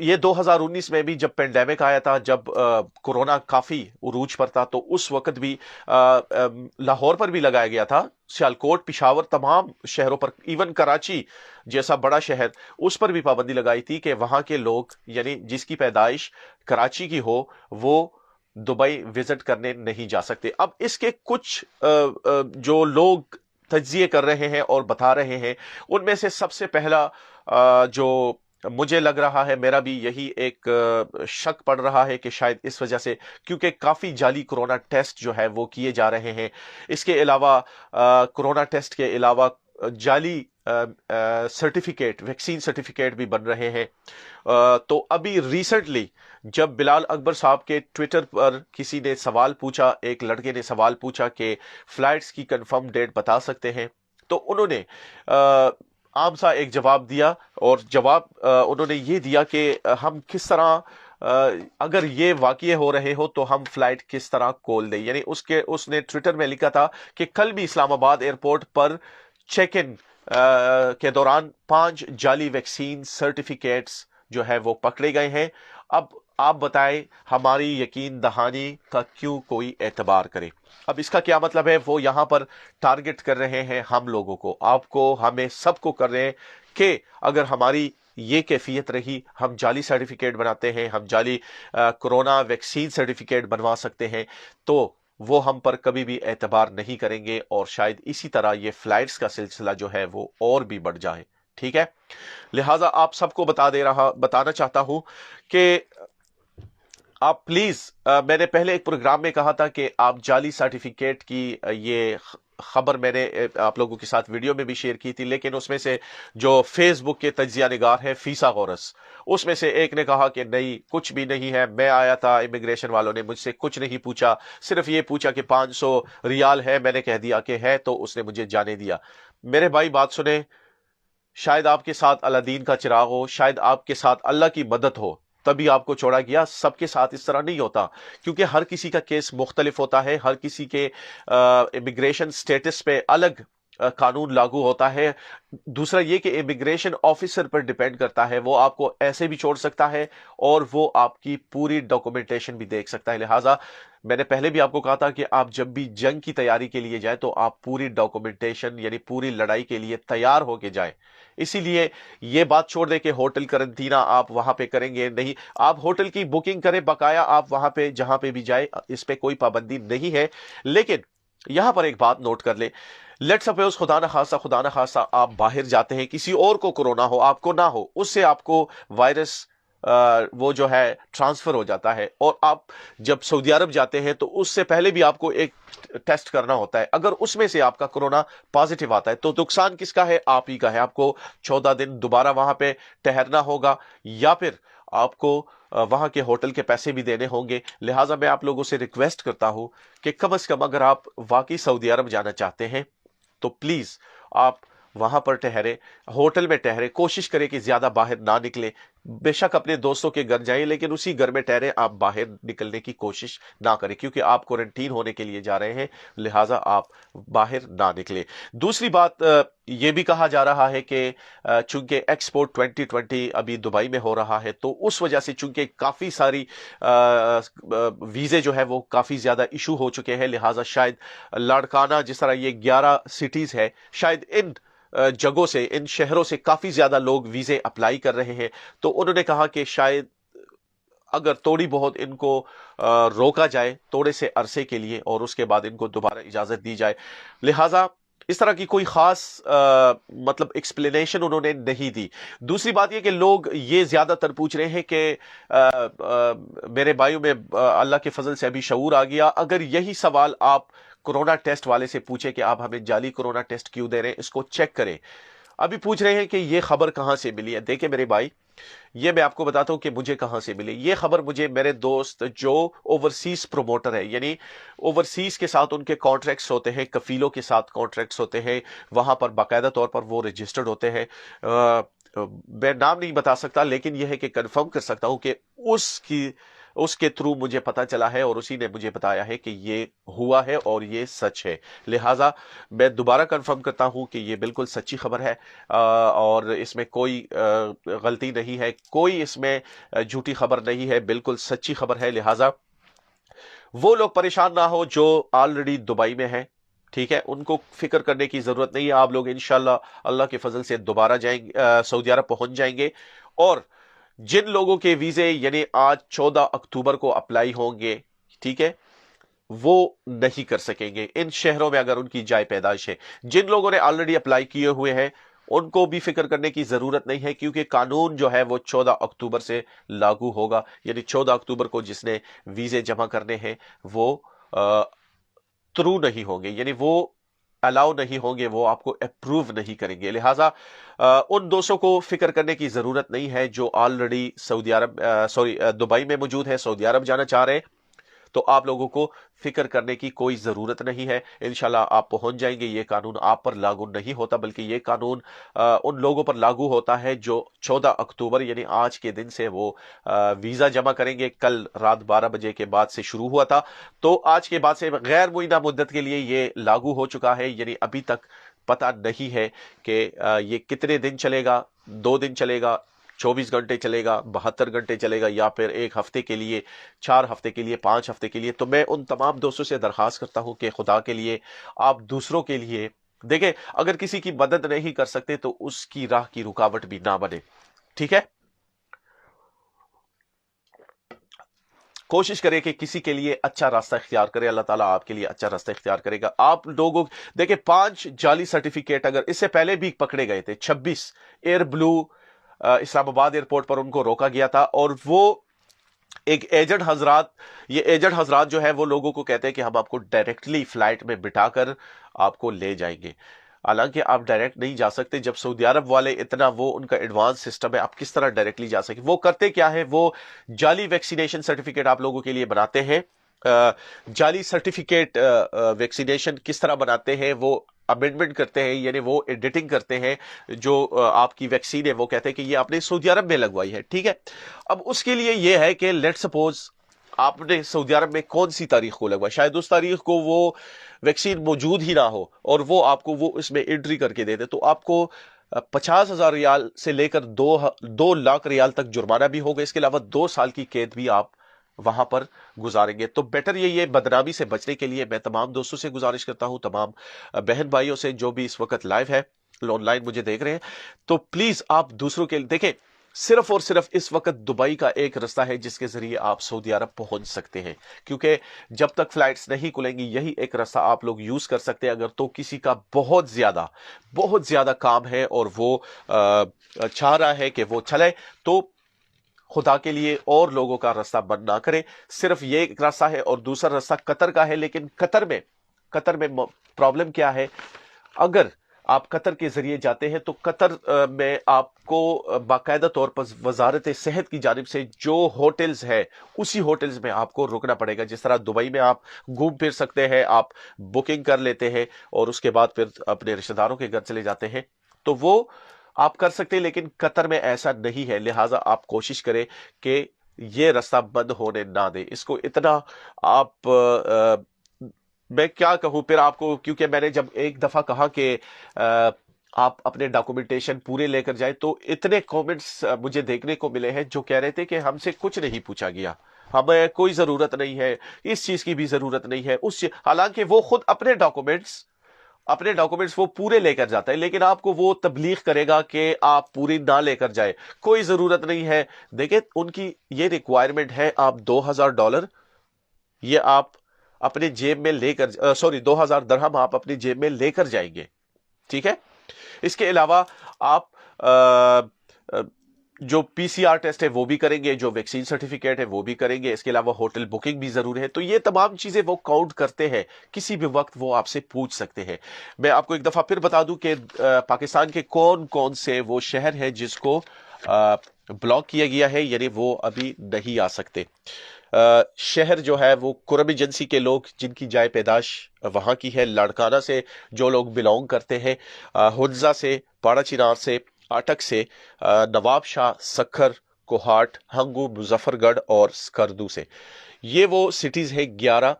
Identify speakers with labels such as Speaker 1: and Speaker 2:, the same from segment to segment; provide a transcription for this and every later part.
Speaker 1: یہ 2019 میں بھی جب پینڈیمک آیا تھا، جب کورونا کافی عروج پر تھا، تو اس وقت بھی لاہور پر بھی لگایا گیا تھا، سیالکوٹ، پشاور، تمام شہروں پر، ایون کراچی جیسا بڑا شہر، اس پر بھی پابندی لگائی تھی کہ وہاں کے لوگ، یعنی جس کی پیدائش کراچی کی ہو، وہ دبئی وزٹ کرنے نہیں جا سکتے۔ اب اس کے کچھ جو لوگ تجزیے کر رہے ہیں اور بتا رہے ہیں، ان میں سے سب سے پہلا جو مجھے لگ رہا ہے، میرا بھی یہی ایک شک پڑ رہا ہے کہ شاید اس وجہ سے، کیونکہ کافی جعلی کرونا ٹیسٹ جو ہے وہ کیے جا رہے ہیں۔ اس کے علاوہ کرونا ٹیسٹ کے علاوہ جعلی سرٹیفکیٹ، ویکسین سرٹیفکیٹ بھی بن رہے ہیں۔ تو ابھی ریسنٹلی جب بلال اکبر صاحب کے ٹویٹر پر کسی نے سوال پوچھا، ایک لڑکے نے سوال پوچھا کہ فلائٹس کی کنفرم ڈیٹ بتا سکتے ہیں، تو انہوں نے عام سا ایک جواب دیا، اور جواب انہوں نے یہ دیا کہ ہم کس طرح، اگر یہ واقع ہو رہے ہو تو ہم فلائٹ کس طرح کھول دیں۔ یعنی اس نے ٹویٹر میں لکھا تھا کہ کل بھی اسلام آباد ایئرپورٹ پر چیک ان کے دوران 5 جعلی ویکسین سرٹیفکیٹس جو ہے وہ پکڑے گئے ہیں۔ اب آپ بتائیں، ہماری یقین دہانی کا کیوں کوئی اعتبار کرے؟ اب اس کا کیا مطلب ہے؟ وہ یہاں پر ٹارگٹ کر رہے ہیں ہم لوگوں کو، آپ کو، ہمیں سب کو کر رہے ہیں کہ اگر ہماری یہ کیفیت رہی، ہم جعلی سرٹیفکیٹ بناتے ہیں، ہم جعلی کرونا ویکسین سرٹیفکیٹ بنوا سکتے ہیں، تو وہ ہم پر کبھی بھی اعتبار نہیں کریں گے، اور شاید اسی طرح یہ فلائٹس کا سلسلہ جو ہے وہ اور بھی بڑھ جائے۔ ٹھیک ہے، لہٰذا آپ سب کو بتانا چاہتا ہوں کہ آپ پلیز، میں نے پہلے ایک پروگرام میں کہا تھا کہ آپ جعلی سرٹیفکیٹ کی یہ خبر میں نے آپ لوگوں کے ساتھ ویڈیو میں بھی شیئر کی تھی، لیکن اس میں سے جو فیس بک کے تجزیہ نگار ہیں، فیسا غورس، اس میں سے ایک نے کہا کہ نہیں، کچھ بھی نہیں ہے، میں آیا تھا، امیگریشن والوں نے مجھ سے کچھ نہیں پوچھا، صرف یہ پوچھا کہ 500 ریال ہے، میں نے کہہ دیا کہ ہے، تو اس نے مجھے جانے دیا۔ میرے بھائی بات سنیں، شاید آپ کے ساتھ اللہ دین کا چراغ ہو، شاید آپ کے ساتھ اللہ کی مدد ہو، تبھی آپ کو چھوڑا گیا۔ سب کے ساتھ اس طرح نہیں ہوتا، کیونکہ ہر کسی کا کیس مختلف ہوتا ہے، ہر کسی کے امیگریشن سٹیٹس پہ الگ قانون لاگو ہوتا ہے۔ دوسرا یہ کہ امیگریشن آفیسر پر ڈیپینڈ کرتا ہے، وہ آپ کو ایسے بھی چھوڑ سکتا ہے، اور وہ آپ کی پوری ڈاکومنٹیشن بھی دیکھ سکتا ہے۔ لہٰذا میں نے پہلے بھی آپ کو کہا تھا کہ آپ جب بھی جنگ کی تیاری کے لیے جائیں تو آپ پوری ڈاکومنٹیشن، یعنی پوری لڑائی کے لیے تیار ہو کے جائیں۔ اسی لیے یہ بات چھوڑ دیں کہ ہوٹل قرنطینہ آپ وہاں پہ کریں گے، نہیں، آپ ہوٹل کی بکنگ کریں بقایا، آپ وہاں پہ جہاں پہ بھی جائیں، اس پہ کوئی پابندی نہیں ہے۔ لیکن یہاں پر ایک بات نوٹ کر لیں، لیٹ سپوز خدا نخواستہ آپ باہر جاتے ہیں، کسی اور کو کورونا ہو، آپ کو نہ ہو، اس سے آپ کو وائرس وہ جو ہے ٹرانسفر ہو جاتا ہے، اور آپ جب سعودی عرب جاتے ہیں تو اس سے پہلے بھی آپ کو ایک ٹیسٹ کرنا ہوتا ہے۔ اگر اس میں سے آپ کا کورونا پازیٹیو آتا ہے تو نقصان کس کا ہے؟ آپ ہی کا ہے۔ آپ کو 14 دن دوبارہ وہاں پہ ٹھہرنا ہوگا، یا پھر آپ کو وہاں کے ہوٹل کے پیسے بھی دینے ہوں گے۔ لہٰذا میں آپ لوگوں سے ریکویسٹ کرتا ہوں کہ کم از کم اگر آپ واقعی سعودی عرب جانا چاہتے ہیں تو پلیز آپ وہاں پر ٹھہرے، ہوٹل میں ٹھہرے، کوشش کریں کہ زیادہ باہر نہ نکلے۔ بے شک اپنے دوستوں کے گھر جائیں، لیکن اسی گھر میں ٹھہرے، آپ باہر نکلنے کی کوشش نہ کریں، کیونکہ آپ کوارنٹین ہونے کے لیے جا رہے ہیں، لہٰذا آپ باہر نہ نکلیں۔ دوسری بات، یہ بھی کہا جا رہا ہے کہ چونکہ ایکسپورٹ 2020 ابھی دبئی میں ہو رہا ہے، تو اس وجہ سے چونکہ کافی ساری ویزے جو ہے وہ کافی زیادہ ایشو ہو چکے ہیں، لہٰذا شاید لاڑکانہ، جس طرح یہ 11 سٹیز ہے، شاید ان جگہوں سے، ان شہروں سے کافی زیادہ لوگ ویزے اپلائی کر رہے ہیں۔ تو انہوں نے کہا کہ شاید اگر تھوڑی بہت ان کو روکا جائے تھوڑے سے عرصے کے لیے، اور اس کے بعد ان کو دوبارہ اجازت دی جائے۔ لہٰذا اس طرح کی کوئی خاص مطلب ایکسپلینیشن انہوں نے نہیں دی۔ دوسری بات یہ کہ لوگ یہ زیادہ تر پوچھ رہے ہیں کہ میرے بھائیوں میں اللہ کے فضل سے ابھی شعور آ گیا، اگر یہی سوال آپ کورونا ٹیسٹ والے سے پوچھے کہ آپ ہمیں جعلی کورونا ٹیسٹ کیوں دے رہے ہیں، اس کو چیک کریں۔ ابھی پوچھ رہے ہیں کہ یہ خبر کہاں سے ملی ہے۔ دیکھیں میرے بھائی، یہ میں آپ کو بتاتا ہوں کہ مجھے کہاں سے ملی یہ خبر۔ مجھے میرے دوست جو اوورسیز پروموٹر ہے، یعنی اوورسیز کے ساتھ ان کے کانٹریکٹس ہوتے ہیں، کفیلوں کے ساتھ کانٹریکٹس ہوتے ہیں، وہاں پر باقاعدہ طور پر وہ رجسٹرڈ ہوتے ہیں۔ میں نام نہیں بتا سکتا، لیکن یہ ہے کہ کنفرم کر سکتا ہوں کہ اس کی اس کے تھرو مجھے پتا چلا ہے اور اسی نے مجھے بتایا ہے کہ یہ ہوا ہے اور یہ سچ ہے. لہٰذا میں دوبارہ کنفرم کرتا ہوں کہ یہ بالکل سچی خبر ہے اور اس میں کوئی غلطی نہیں ہے, کوئی اس میں جھوٹی خبر نہیں ہے, بالکل سچی خبر ہے. لہٰذا وہ لوگ پریشان نہ ہو جو آلریڈی دبئی میں ہیں, ٹھیک ہے, ان کو فکر کرنے کی ضرورت نہیں ہے. آپ لوگ انشاءاللہ اللہ کے فضل سے دوبارہ سعودی عرب پہنچ جائیں گے. اور جن لوگوں کے ویزے یعنی آج 14 اکتوبر کو اپلائی ہوں گے, ٹھیک ہے, وہ نہیں کر سکیں گے ان شہروں میں اگر ان کی جائے پیدائش ہے. جن لوگوں نے آلریڈی اپلائی کیے ہوئے ہیں ان کو بھی فکر کرنے کی ضرورت نہیں ہے, کیونکہ قانون جو ہے وہ 14 اکتوبر سے لاگو ہوگا. یعنی 14 اکتوبر کو جس نے ویزے جمع کرنے ہیں وہ تھرو نہیں ہوں گے, یعنی وہ الاؤ نہیں ہوں گے, وہ آپ کو اپروو نہیں کریں گے. لہٰذا ان دوستوں کو فکر کرنے کی ضرورت نہیں ہے جو آلریڈی دبئی میں موجود ہے, سعودی عرب جانا چاہ رہے ہیں. تو آپ لوگوں کو فکر کرنے کی کوئی ضرورت نہیں ہے. انشاءاللہ آپ پہنچ جائیں گے. یہ قانون آپ پر لاگو نہیں ہوتا بلکہ یہ قانون ان لوگوں پر لاگو ہوتا ہے جو 14 اکتوبر یعنی آج کے دن سے وہ ویزا جمع کریں گے. کل رات 12 بجے کے بعد سے شروع ہوا تھا, تو آج کے بعد سے غیر معینہ مدت کے لیے یہ لاگو ہو چکا ہے. یعنی ابھی تک پتہ نہیں ہے کہ یہ کتنے دن چلے گا, 2 دن چلے گا, 24 گھنٹے چلے گا, 72 گھنٹے چلے گا, یا پھر 1 ہفتے کے لیے, 4 ہفتے کے لیے, 5 ہفتے کے لیے. تو میں ان تمام دوستوں سے درخواست کرتا ہوں کہ خدا کے لیے آپ دوسروں کے لیے دیکھیں, اگر کسی کی مدد نہیں کر سکتے تو اس کی راہ کی رکاوٹ بھی نہ بنے, ٹھیک ہے. کوشش کرے کہ کسی کے لیے اچھا راستہ اختیار کرے, اللہ تعالیٰ آپ کے لیے اچھا راستہ اختیار کرے گا. آپ لوگوں دیکھیں 5 جعلی سرٹیفکیٹ اگر اس سے پہلے بھی پکڑے گئے تھے, 26 ایئر بلو اسلام آباد ایئرپورٹ پر ان کو روکا گیا تھا, اور وہ ایک ایجنٹ حضرات, یہ ایجنٹ حضرات جو ہے وہ لوگوں کو کہتے ہیں کہ ہم آپ کو ڈائریکٹلی فلائٹ میں بٹھا کر آپ کو لے جائیں گے. حالانکہ آپ ڈائریکٹ نہیں جا سکتے. جب سعودی عرب والے اتنا وہ ان کا ایڈوانس سسٹم ہے, آپ کس طرح ڈائریکٹلی جا سکتے؟ وہ کرتے کیا ہے, وہ جعلی ویکسینیشن سرٹیفکیٹ آپ لوگوں کے لیے بناتے ہیں. جعلی سرٹیفکیٹ ویکسینیشن کس طرح بناتے ہیں, وہ امینڈمنٹ کرتے ہیں, یعنی وہ ایڈیٹنگ کرتے ہیں. جو آپ کی ویکسین ہے وہ کہتے ہیں کہ یہ آپ نے سعودی عرب میں لگوائی ہے, ٹھیک ہے. اب اس کے لیے یہ ہے کہ لیٹ سپوز آپ نے سعودی عرب میں کون سی تاریخ کو لگوایا, شاید اس تاریخ کو وہ ویکسین موجود ہی نہ ہو اور وہ آپ کو وہ اس میں انٹری کر کے دے دے, تو آپ کو 50,000 ریال سے لے کر 2 لاکھ ریال تک جرمانہ بھی ہوگا. اس کے علاوہ 2 سال کی قید بھی آپ وہاں پر گزاریں گے. تو بیٹر یہ بدنامی سے بچنے کے لیے میں تمام دوستوں سے گزارش کرتا ہوں, تمام بہن بھائیوں سے جو بھی اس وقت لائیو ہے, آن لائن مجھے دیکھ رہے ہیں, تو پلیز آپ دوسروں کے دیکھیں, صرف اور صرف اس وقت دبئی کا ایک رستہ ہے جس کے ذریعے آپ سعودی عرب پہنچ سکتے ہیں, کیونکہ جب تک فلائٹس نہیں کھلیں گی یہی ایک راستہ آپ لوگ یوز کر سکتے ہیں. اگر تو کسی کا بہت زیادہ کام ہے اور وہ چاہ رہا ہے کہ وہ چلے, تو خدا کے لیے اور لوگوں کا راستہ بند نہ کرے. صرف یہ ایک راستہ ہے اور دوسرا راستہ قطر کا ہے. لیکن قطر میں پرابلم کیا ہے, اگر آپ قطر کے ذریعے جاتے ہیں تو قطر میں آپ کو باقاعدہ طور پر وزارت صحت کی جانب سے جو ہوٹلز ہے اسی ہوٹلز میں آپ کو رکنا پڑے گا. جس طرح دبئی میں آپ گھوم پھر سکتے ہیں, آپ بکنگ کر لیتے ہیں اور اس کے بعد پھر اپنے رشتہ داروں کے گھر چلے جاتے ہیں, تو وہ آپ کر سکتے ہیں. لیکن قطر میں ایسا نہیں ہے. لہٰذا آپ کوشش کریں کہ یہ راستہ بند ہونے نہ دیں. اس کو اتنا آپ میں کیا کہوں پھر آپ کو, کیونکہ میں نے جب ایک دفعہ کہا کہ آپ اپنے ڈاکومنٹیشن پورے لے کر جائیں, تو اتنے کومنٹس مجھے دیکھنے کو ملے ہیں جو کہہ رہے تھے کہ ہم سے کچھ نہیں پوچھا گیا, ہمیں کوئی ضرورت نہیں ہے, اس چیز کی بھی ضرورت نہیں ہے. حالانکہ وہ خود اپنے ڈاکومنٹس وہ پورے لے کر جاتا ہے, لیکن آپ کو وہ تبلیغ کرے گا کہ آپ پوری نہ لے کر جائے, کوئی ضرورت نہیں ہے. دیکھیں ان کی یہ ریکوائرمنٹ ہے, آپ $2,000 یہ آپ اپنے جیب میں لے کر 2,000 درہم آپ اپنی جیب میں لے کر جائیں گے, ٹھیک ہے. اس کے علاوہ آپ جو PCR ٹیسٹ ہے وہ بھی کریں گے, جو ویکسین سرٹیفکیٹ ہے وہ بھی کریں گے. اس کے علاوہ ہوٹل بکنگ بھی ضروری ہے. تو یہ تمام چیزیں وہ کاؤنٹ کرتے ہیں, کسی بھی وقت وہ آپ سے پوچھ سکتے ہیں. میں آپ کو ایک دفعہ پھر بتا دوں کہ پاکستان کے کون سے وہ شہر ہیں جس کو بلاک کیا گیا ہے, یعنی وہ ابھی نہیں آ سکتے. شہر جو ہے وہ کرم ایجنسی کے لوگ جن کی جائے پیدائش وہاں کی ہے, لاڑکانہ سے جو لوگ بلونگ کرتے ہیں, حنزہ سے, پاڑا چنار سے, اٹک سے, نواب شاہ, سکھر, کوہاٹ، ہنگو، مظفر گڑھ اور سکردو سے۔ یہ وہ سٹیز ہے 11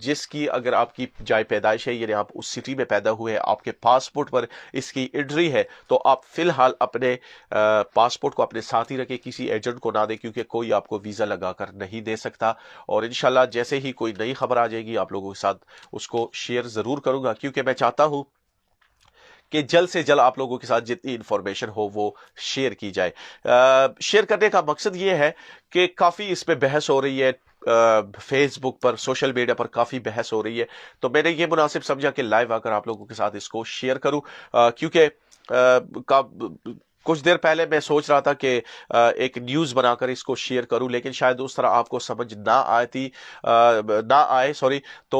Speaker 1: جس کی اگر آپ کی جائے پیدائش ہے، یعنی آپ اس سٹی میں پیدا ہوئے ہیں، آپ کے پاسپورٹ پر اس کی انٹری ہے، تو آپ فی الحال اپنے پاسپورٹ کو اپنے ساتھ ہی رکھیں، کسی ایجنٹ کو نہ دیں، کیونکہ کوئی آپ کو ویزا لگا کر نہیں دے سکتا۔ اور انشاءاللہ جیسے ہی کوئی نئی خبر آ جائے گی آپ لوگوں کے ساتھ اس کو شیئر ضرور کروں گا، کیونکہ میں چاہتا ہوں کہ جلد سے جلد آپ لوگوں کے ساتھ جتنی انفارمیشن ہو وہ شیئر کی جائے۔ شیئر کرنے کا مقصد یہ ہے کہ کافی اس پہ بحث ہو رہی ہے، فیس بک پر، سوشل میڈیا پر کافی بحث ہو رہی ہے، تو میں نے یہ مناسب سمجھا کہ لائیو آ کر آپ لوگوں کے ساتھ اس کو شیئر کروں، کیونکہ کچھ دیر پہلے میں سوچ رہا تھا کہ ایک نیوز بنا کر اس کو شیئر کروں، لیکن شاید اس طرح آپ کو سمجھ نہ آئے سوری، تو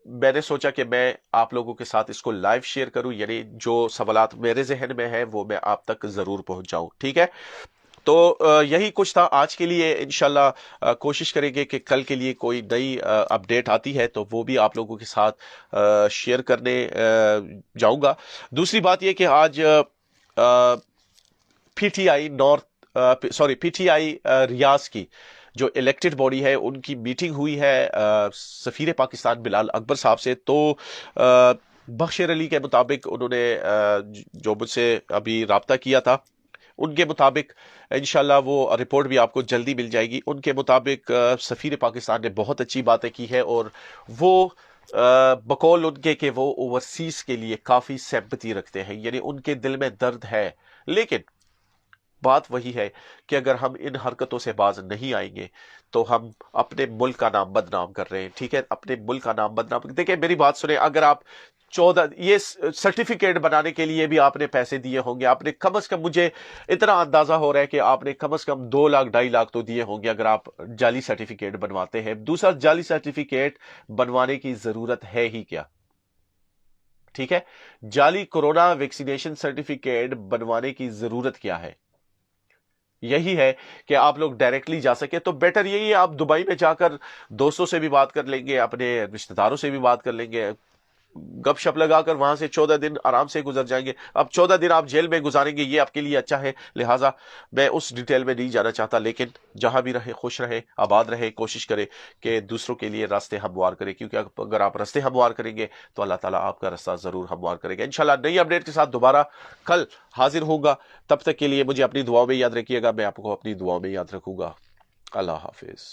Speaker 1: میں نے سوچا کہ میں آپ لوگوں کے ساتھ اس کو لائیو شیئر کروں، یعنی جو سوالات میرے ذہن میں ہیں وہ میں آپ تک ضرور پہنچاؤں، ٹھیک ہے؟ تو یہی کچھ تھا آج کے لیے۔ انشاءاللہ کوشش کریں گے کہ کل کے لیے کوئی نئی اپڈیٹ آتی ہے تو وہ بھی آپ لوگوں کے ساتھ شیئر کرنے جاؤں گا۔ دوسری بات یہ کہ آج پی ٹی آئی ریاض کی جو الیکٹڈ باڈی ہے ان کی میٹنگ ہوئی ہے سفیر پاکستان بلال اکبر صاحب سے۔ تو بخشیر علی کے مطابق انہوں نے جو مجھ سے ابھی رابطہ کیا تھا، ان کے مطابق انشاءاللہ وہ رپورٹ بھی آپ کو جلدی مل جائے گی۔ ان کے مطابق سفیر پاکستان نے بہت اچھی باتیں کی ہے، اور وہ بقول ان کے کہ وہ اوورسیز کے لیے کافی سمپتی رکھتے ہیں، یعنی ان کے دل میں درد ہے، لیکن بات وہی ہے کہ اگر ہم ان حرکتوں سے باز نہیں آئیں گے تو ہم اپنے ملک کا نام بدنام کر رہے ہیں، ٹھیک ہے؟ اپنے ملک کا نام بدنام۔ دیکھیں میری بات سنیں، اگر آپ 14 یہ سرٹیفکیٹ بنانے کے لیے بھی آپ نے پیسے دیے ہوں گے، آپ نے کم از کم، مجھے اتنا اندازہ ہو رہا ہے کہ آپ نے کم از کم 2 لاکھ 2.5 لاکھ تو دیے ہوں گے اگر آپ جعلی سرٹیفکیٹ بنواتے ہیں۔ دوسرا، جعلی سرٹیفکیٹ بنوانے کی ضرورت ہے ہی کیا؟ ٹھیک ہے، جعلی کورونا ویکسینیشن سرٹیفکیٹ بنوانے کی ضرورت کیا ہے؟ یہی ہے کہ آپ لوگ ڈائریکٹلی جا سکے، تو بیٹر یہی ہے آپ دبئی میں جا کر دوستوں سے بھی بات کر لیں گے، اپنے رشتہ داروں سے بھی بات کر لیں گے، گپ شپ لگا کر وہاں سے 14 دن آرام سے گزر جائیں گے۔ اب 14 دن آپ جیل میں گزاریں گے یہ آپ کے لیے اچھا ہے، لہٰذا میں اس ڈیٹیل میں نہیں جانا چاہتا، لیکن جہاں بھی رہے خوش رہے، آباد رہے، کوشش کرے کہ دوسروں کے لیے راستے ہموار کرے، کیونکہ اگر آپ راستے ہموار کریں گے تو اللہ تعالیٰ آپ کا راستہ ضرور ہموار کرے گا۔ انشاءاللہ نئی اپڈیٹ کے ساتھ دوبارہ کل حاضر ہوں گا، تب تک کے لیے مجھے اپنی دعاؤں میں یاد رکھیے گا، میں آپ کو اپنی دعاؤں میں یاد رکھوں گا۔ اللہ حافظ۔